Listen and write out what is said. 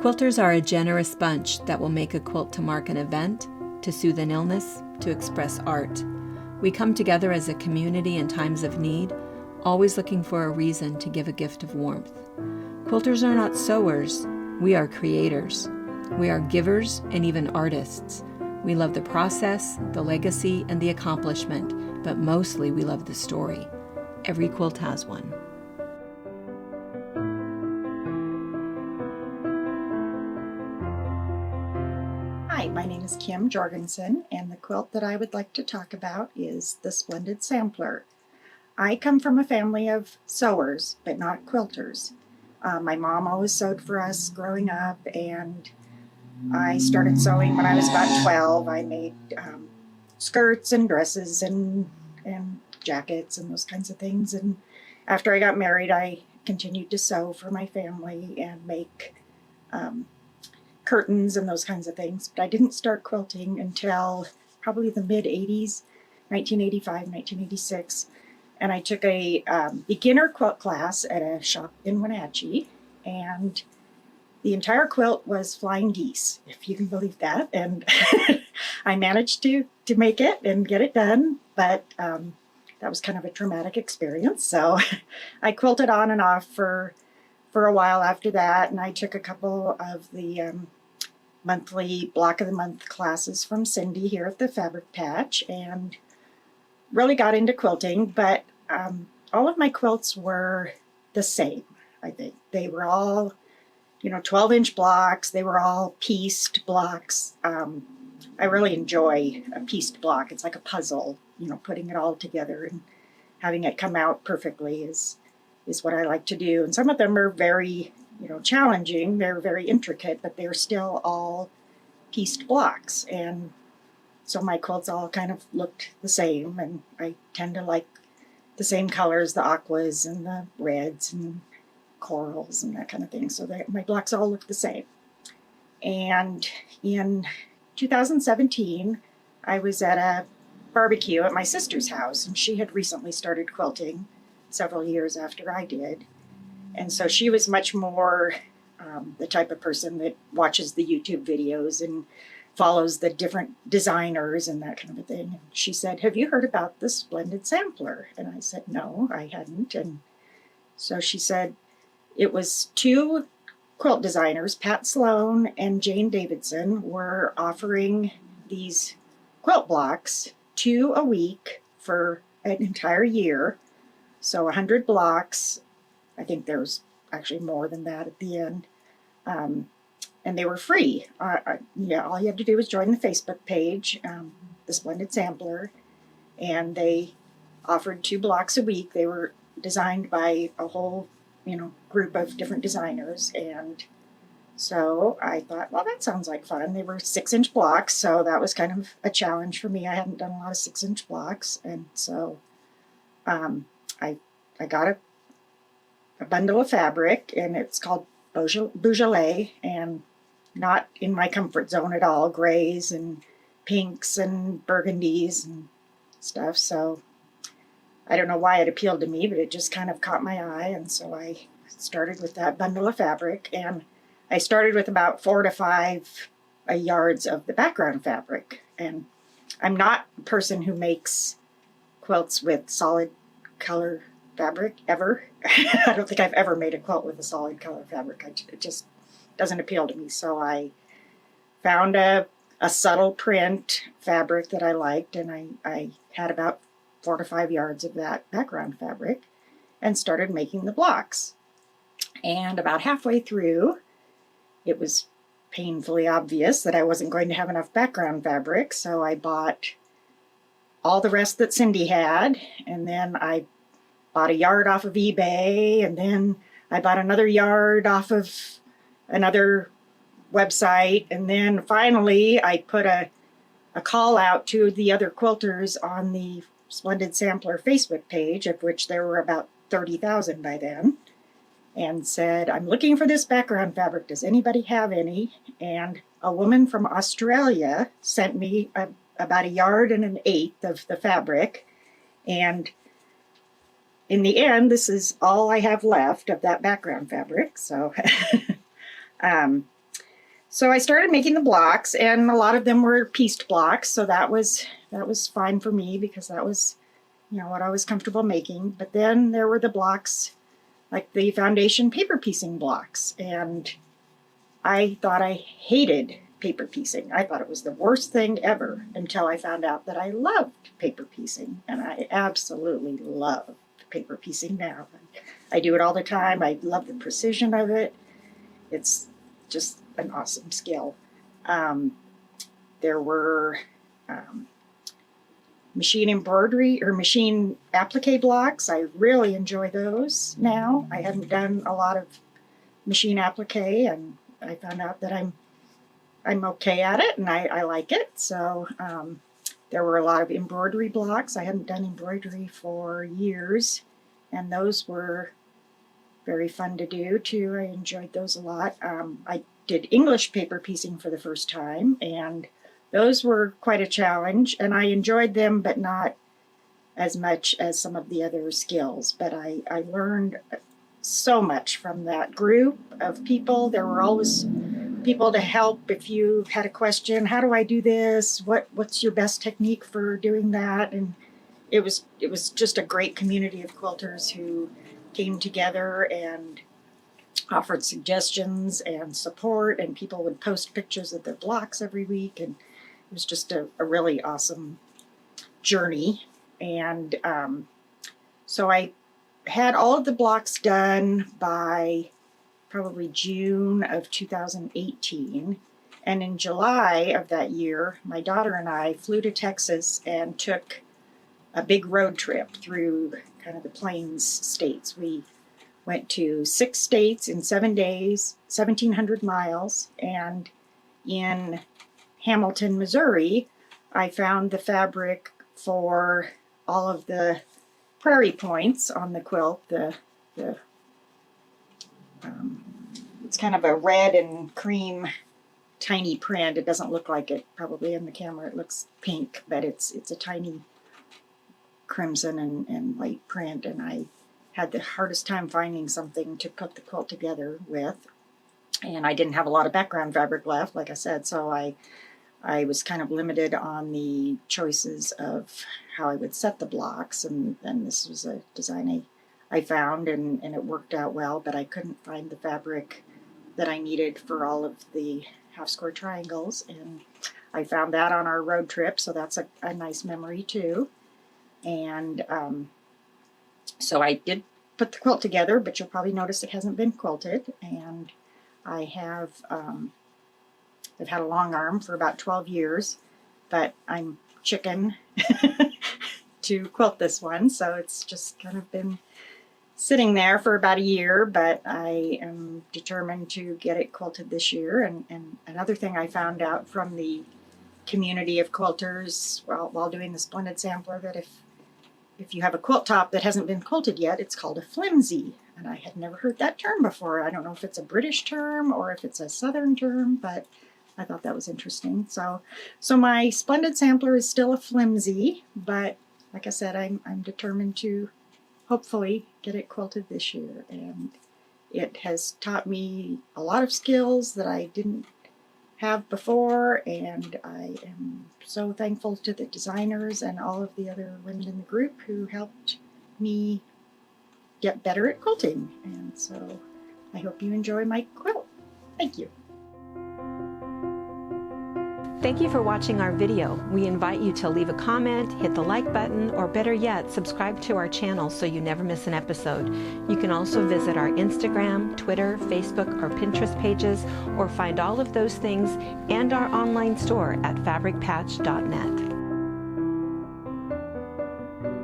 Quilters are a generous bunch that will make a quilt to mark an event, to soothe an illness, to express art. We come together as a community in times of need, always looking for a reason to give a gift of warmth. Quilters are not sewers, we are creators. We are givers and even artists. We love the process, the legacy, and the accomplishment, but mostly we love the story. Every quilt has one. Hi, my name is Kim Jorgensen, and the quilt that I would like to talk about is the Splendid Sampler. I come from a family of sewers, but not quilters. My mom always sewed for us growing up, and I started sewing when I was about 12. I made skirts and dresses and jackets and those kinds of things. And after I got married, I continued to sew for my family and make curtains and those kinds of things. But I didn't start quilting until probably the mid-80s, 1985, 1986. And I took a beginner quilt class at a shop in Wenatchee, and the entire quilt was flying geese, if you can believe that. And I managed to make it and get it done, but that was kind of a traumatic experience. So I quilted on and off for a while after that, and I took a couple of the monthly block of the month classes from Cindy here at the Fabric Patch, and really got into quilting. But all of my quilts were the same, I think. They were all 12-inch blocks. They were all pieced blocks. I really enjoy a pieced block. It's like a puzzle, putting it all together and having it come out perfectly is what I like to do. And some of them are very, challenging. They're very intricate, but they're still all pieced blocks. And so my quilts all kind of looked the same, and I tend to like the same colors, the aquas and the reds and corals and that kind of thing. So my blocks all look the same. And in 2017, I was at a barbecue at my sister's house, and she had recently started quilting several years after I did. And so she was much more the type of person that watches the YouTube videos and follows the different designers and that kind of a thing. And she said, "Have you heard about the Splendid Sampler?" And I said, "No, I hadn't." And so she said it was two quilt designers, Pat Sloan and Jane Davidson, were offering these quilt blocks 2 a week for an entire year. So 100 blocks. I think there was actually more than that at the end. And they were free. All you had to do was join the Facebook page, the Splendid Sampler, and they offered 2 blocks a week. They were designed by a whole, group of different designers. And so I thought, well, that sounds like fun. They were 6-inch blocks, so that was kind of a challenge for me. I hadn't done a lot of 6-inch blocks, and so I got a bundle of fabric, and it's called Beaujolais, and not in my comfort zone at all, grays and pinks and burgundies and stuff. So I don't know why it appealed to me, but it just kind of caught my eye, and so I started with that bundle of fabric. And I started with about 4 to 5 yards of the background fabric. And I'm not a person who makes quilts with solid color fabric ever. I don't think I've ever made a quilt with a solid color fabric. It just doesn't appeal to me. So I found a subtle print fabric that I liked, and I had about 4 to 5 yards of that background fabric and started making the blocks. And about halfway through, it was painfully obvious that I wasn't going to have enough background fabric, so I bought all the rest that Cindy had, and then I bought a yard off of eBay, and then I bought another yard off of another website, and then finally I put a call out to the other quilters on the Splendid Sampler Facebook page, of which there were about 30,000 by then, and said, "I'm looking for this background fabric. Does anybody have any?" And a woman from Australia sent me about 1 1/8 yards of the fabric, and in the end, this is all I have left of that background fabric. So So I started making the blocks, and a lot of them were pieced blocks. So that was fine for me because that was, what I was comfortable making. But then there were the blocks, like the foundation paper piecing blocks, and I thought I hated paper piecing. I thought it was the worst thing ever until I found out that I loved paper piecing, and I absolutely love paper piecing now. I do it all the time. I love the precision of it. It's just an awesome skill. There were machine embroidery or machine applique blocks. I really enjoy those now. I hadn't done a lot of machine applique, and I found out that I'm okay at it, and I like it. So there were a lot of embroidery blocks. I hadn't done embroidery for years, and those were very fun to do too. I enjoyed those a lot. I did English paper piecing for the first time, and those were quite a challenge, and I enjoyed them, but not as much as some of the other skills. But I learned so much from that group of people. There were always people to help if you had a question. How do I do this? What's your best technique for doing that? And it was just a great community of quilters who came together and offered suggestions and support, and people would post pictures of their blocks every week, and it was just a really awesome journey. And so I had all of the blocks done by probably June of 2018, and in July of that year, my daughter and I flew to Texas and took a big road trip through kind of the Plains states. We went to 6 states in 7 days, 1,700 miles, and in Hamilton, Missouri, I found the fabric for all of the prairie points on the quilt. It's kind of a red and cream tiny print. It doesn't look like it probably in the camera. It looks pink, but it's a tiny crimson and white print, and I had the hardest time finding something to put the quilt together with, and I didn't have a lot of background fabric left, like I said, so I was kind of limited on the choices of how I would set the blocks, and this was a design I found, and it worked out well, but I couldn't find the fabric that I needed for all of the half square triangles, and I found that on our road trip, so that's a nice memory too. And so I did put the quilt together, but you'll probably notice it hasn't been quilted, and I have I've had a long arm for about 12 years, but I'm chicken to quilt this one, so it's just kind of been sitting there for about a year, but I am determined to get it quilted this year. And another thing I found out from the community of quilters while doing the Splendid Sampler, that if you have a quilt top that hasn't been quilted yet, it's called a flimsy. And I had never heard that term before. I don't know if it's a British term or if it's a Southern term, but I thought that was interesting. So my Splendid Sampler is still a flimsy, but like I said, I'm determined to hopefully get it quilted this year. And it has taught me a lot of skills that I didn't have before, and I am so thankful to the designers and all of the other women in the group who helped me get better at quilting. And so I hope you enjoy my quilt. Thank you. Thank you for watching our video. We invite you to leave a comment, hit the like button, or better yet, subscribe to our channel so you never miss an episode. You can also visit our Instagram, Twitter, Facebook, or Pinterest pages, or find all of those things and our online store at fabricpatch.net.